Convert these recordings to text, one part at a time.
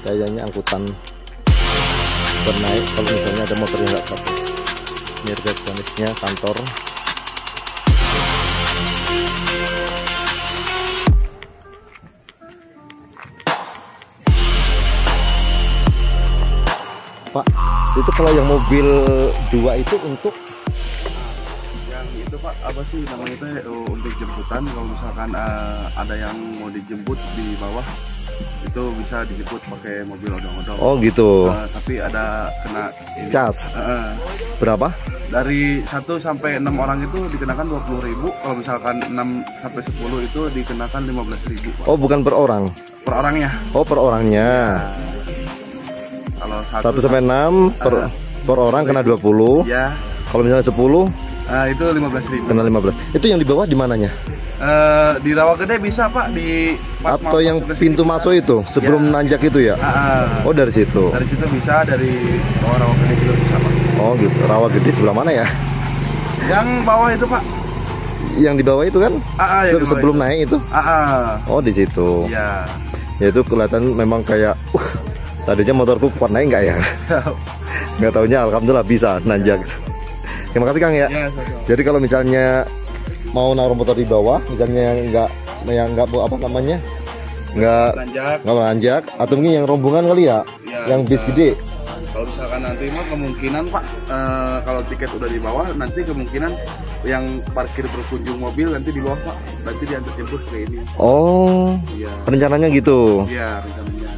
kayaknya angkutan bernaik kalau misalnya ada motor yang nggak protes. Ini resepsionisnya kantor. Pak, itu kalau yang mobil 2 itu untuk yang itu Pak, apa sih namanya itu untuk jemputan. Kalau misalkan ada yang mau dijemput di bawah, itu bisa dijemput pakai mobil odong-odong. oh gitu. Tapi ada kena ini. Cas berapa? Dari 1 sampai 6 orang itu dikenakan 20.000. Kalau misalkan 6 sampai 10 itu dikenakan 15.000 Pak. Oh bukan per orang, Per orangnya. oh per orangnya. Kalau 1 sampai 6 per orang kena 20. Ya. Kalau misalnya 10 Itu 15.000. kena 15. Itu yang di bawah di mananya? Di Rawagede bisa Pak, di Atau yang pintu masuk itu sebelum nanjak itu ya? Oh dari situ. Dari situ bisa, dari bawah Rawagede juga bisa Pak. Oh gitu. Rawagede sebelah mana ya? Yang bawah itu Pak. Yang di bawah itu kan? Yang di bawah Sebelum itu. naik itu? Oh di situ. Iya. Ya itu kelihatan memang kayak tadinya motorku kuat naik nggak ya? Nggak taunya alhamdulillah bisa nanjak. Terima kasih Kang ya. Jadi kalau misalnya mau naruh motor di bawah, misalnya nggak apa namanya, nggak nanjak, atau mungkin yang rombongan kali ya, yang bis gede. Kalau misalkan nanti mah kemungkinan Pak, kalau tiket udah di bawah, nanti kemungkinan yang parkir berkunjung mobil nanti di bawah Pak, nanti diantar jemput ke ini. Oh, iya. Rencananya gitu. Iya rencananya.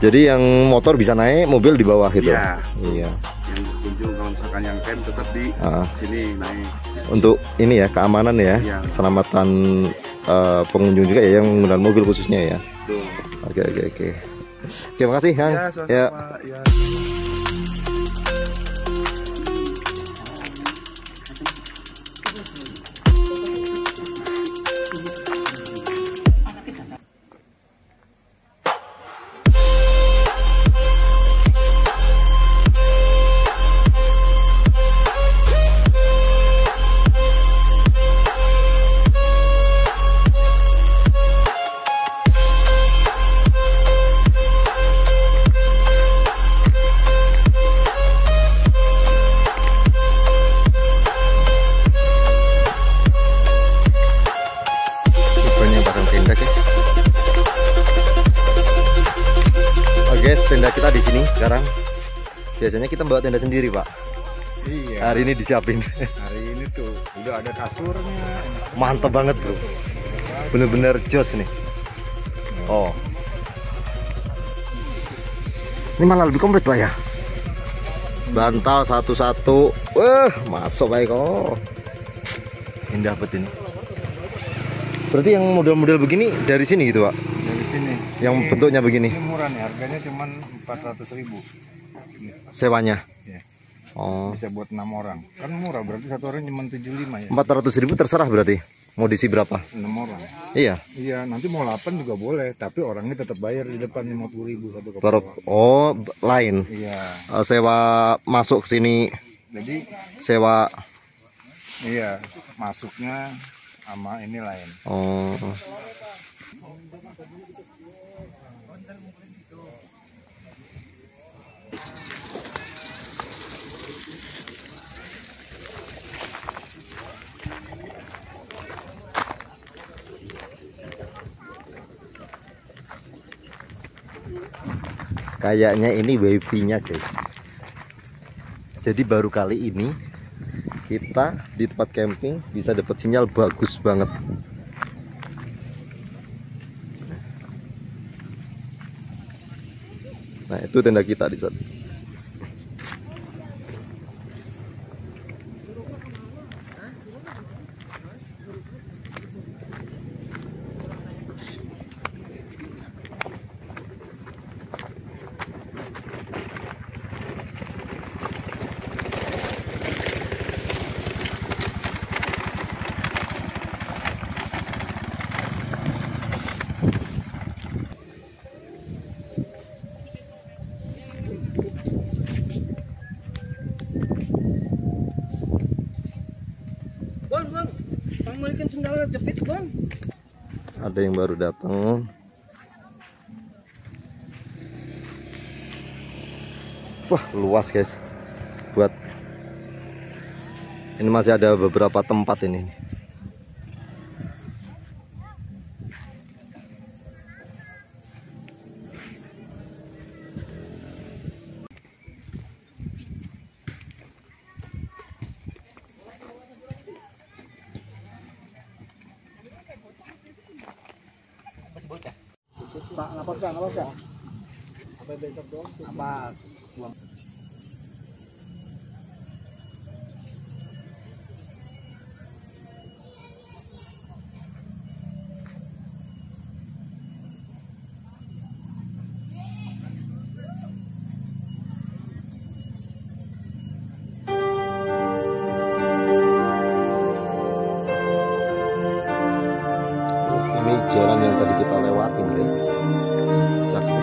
Jadi yang motor bisa naik, mobil di bawah gitu. Iya. Iya. Yang berkunjung, kalau misalkan yang camp tetap di sini naik. Untuk ini ya keamanan ya, keselamatan pengunjung juga ya yang menggunakan mobil khususnya ya. Tuh. Oke. Terima kasih Kang. Ya. Ya. Guys, tenda kita di sini sekarang. Biasanya kita bawa tenda sendiri, Pak. Iya. Hari ini disiapin. Hari ini tuh udah ada kasurnya. Mantap banget, Bro. Bener-bener jos nih. Oh. Ini malah lebih komplit, Pak ya. Bantal satu-satu. Wah, masuk baik kok. Indah banget ini. Berarti yang model-model begini dari sini gitu, Pak? Dari sini. Yang ini, bentuknya begini. Ini murah nih, harganya cuma 400.000. Sewanya. Ya. Oh. Bisa buat 6 orang. Kan murah, berarti satu orang cuma 75 ya. 400.000 terserah berarti. Mau diisi berapa? 6 orang. Iya. Iya, nanti mau 8 juga boleh, tapi orangnya tetap bayar di depan 50.000 satu kapal. Oh, lain. Iya. Sewa masuk ke sini. Jadi sewa. Iya, masuknya sama ini lain. Oh. Kayaknya ini wifi-nya guys. Jadi baru kali ini kita di tempat camping bisa dapat sinyal bagus banget. Nah itu tenda kita di sana. Ada yang baru datang. Wah, luas guys. Buat ini masih ada beberapa tempat ini. Pak, napas kah? Apa besok dong? Napas. Ini jalan yang tadi kita lewatin guys. Cakep.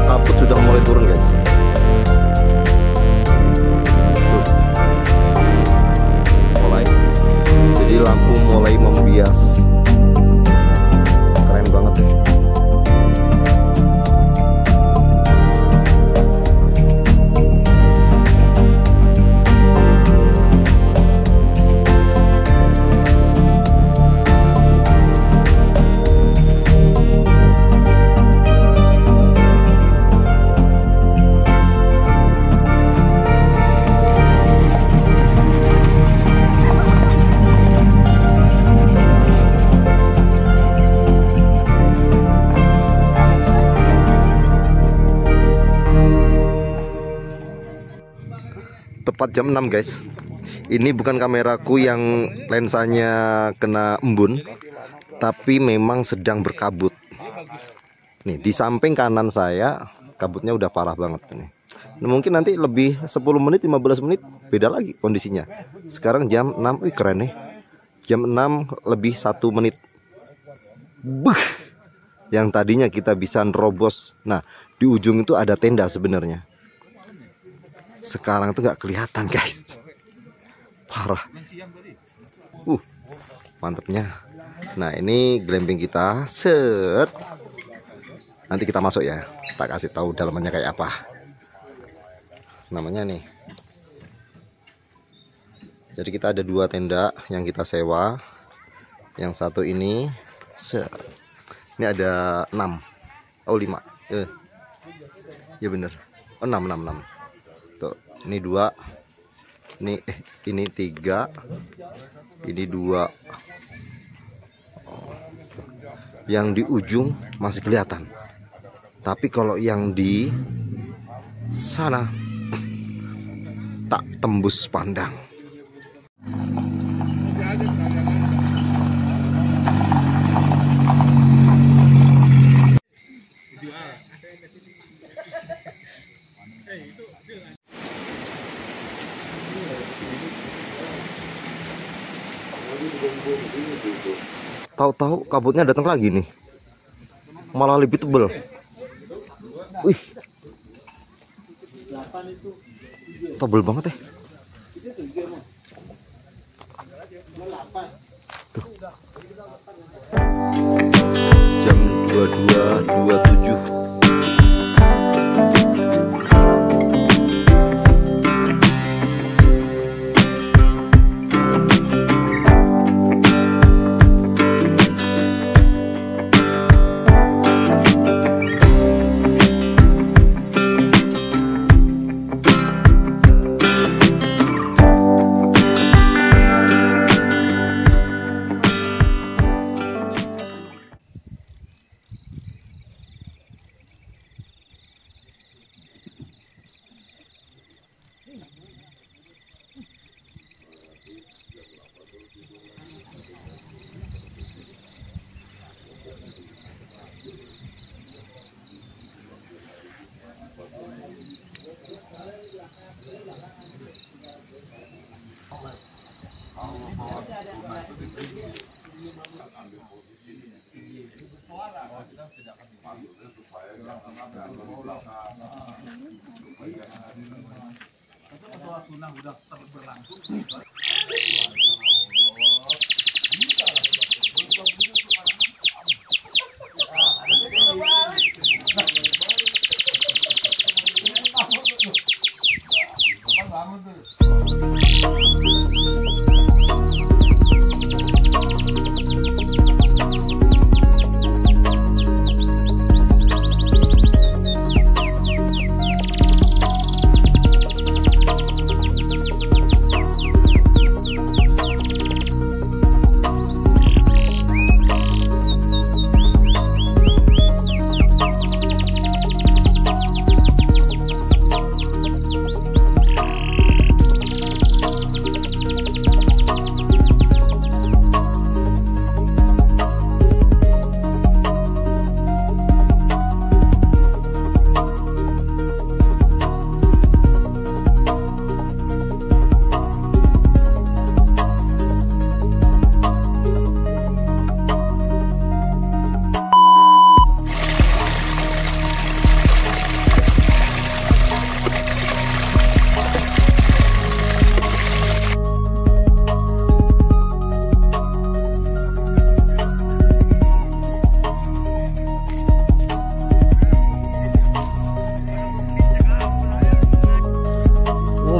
kabut sudah mulai turun guys. Mulai, jadi lampu mulai membias. Keren banget. Tepat jam 6 guys. Ini bukan kameraku yang lensanya kena embun, tapi memang sedang berkabut. Nih di samping kanan saya kabutnya udah parah banget nih. Nah, mungkin nanti lebih 10 menit 15 menit beda lagi kondisinya. Sekarang jam 6. Wih keren nih. Jam 6 lebih 1 menit. Buh. Yang tadinya kita bisa nerobos. Nah, di ujung itu ada tenda sebenarnya. Sekarang tuh nggak kelihatan guys, parah. Mantepnya. Nah ini glamping kita, set. Nanti kita masuk ya, tak kasih tahu dalamannya kayak apa. Namanya nih. Jadi kita ada 2 tenda yang kita sewa. Yang satu ini ada 6. Oh 5. Ya bener. Oh 6. Tuh, ini 2. Ini 3. Ini 2. Yang di ujung masih kelihatan. Tapi kalau yang di sana tak tembus pandang. Tahu-tahu kabutnya datang lagi nih, malah lebih tebel. Wih, tebel banget ya. Tuh. Jam 22.27.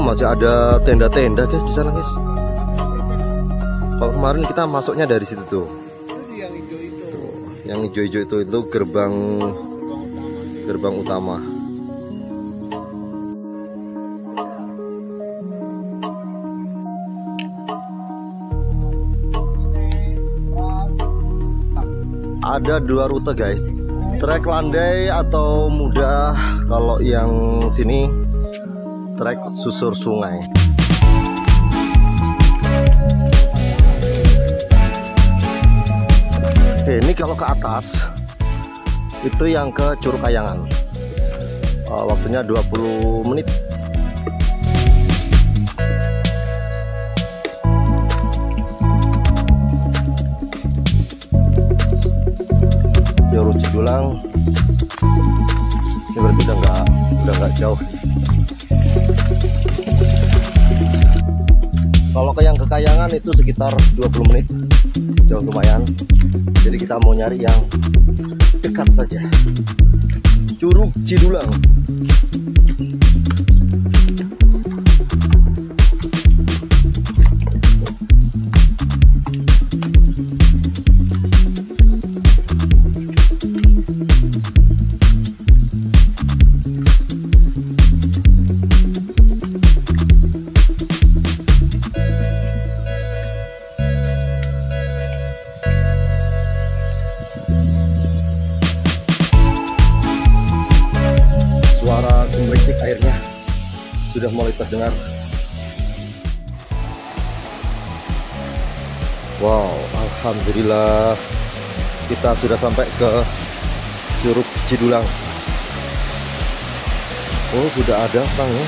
Masih ada tenda-tenda guys di sana guys. Kalau kemarin kita masuknya dari situ tuh. Yang hijau-hijau itu gerbang utama. Ada 2 rute guys. Trek landai atau mudah. Kalau yang sini trek susur sungai. Oke, ini kalau ke atas itu yang ke Curug Kayangan. Waktunya 20 menit. Jalur Cijulang ini berarti udah nggak jauh. Kalau ke Kayangan itu sekitar 20 menit, jauh lumayan. Jadi kita mau nyari yang dekat saja. Curug Cidulang. Suara gemericik airnya sudah mulai terdengar. Wow, alhamdulillah kita sudah sampai ke Curug Cidulang. Oh, sudah ada orangnya.